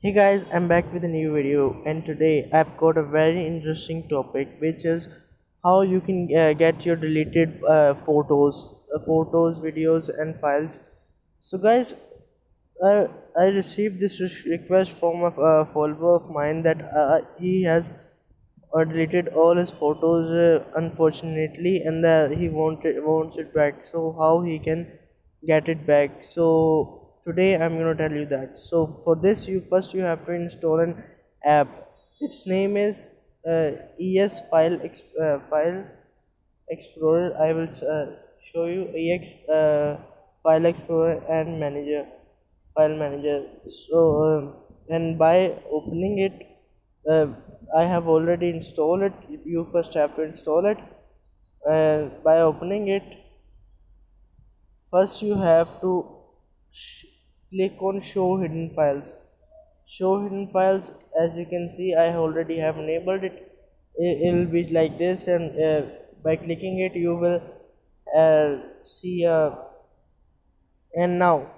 Hey guys, I'm back with a new video, and today I've got a very interesting topic, which is how you can get your deleted photos, videos, and files. So, guys, I received this request from a follower of mine that he has deleted all his photos, unfortunately, and he wants it back. So, how he can get it back? So today I'm gonna tell you that. So for this, you have to install an app. Its name is ES File Explorer. I will show you EX File Explorer and Manager File Manager. So and by opening it, uh, I have already installed it. If you first have to install it, by opening it, first you have to sh- click on show hidden files. Show hidden files, as you can see, I already have enabled it. It'll be like this, and by clicking it you will see and now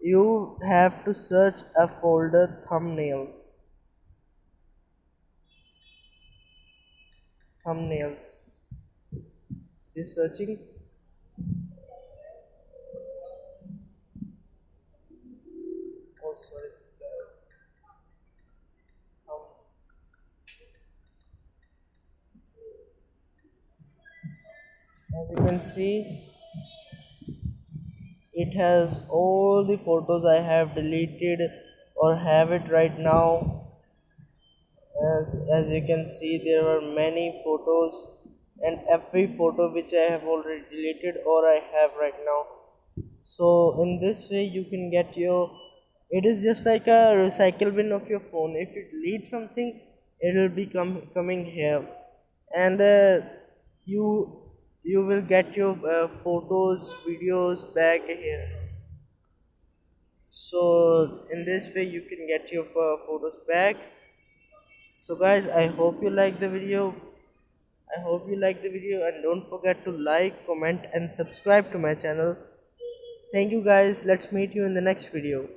you have to search a folder thumbnails. This searching. Oh, sorry. Thumb. As you can see, it has all the photos I have deleted or have it right now. As you can see, there are many photos, and every photo which I have already deleted or I have right now. So in this way you can get your, it is just like a recycle bin of your phone. If you delete something, it will be coming here, and you you will get your photos, videos back here. So in this way you can get your photos back. So guys, I hope you like the video, and don't forget to like, comment, and subscribe to my channel. Thank you guys. Let's meet you in the next video.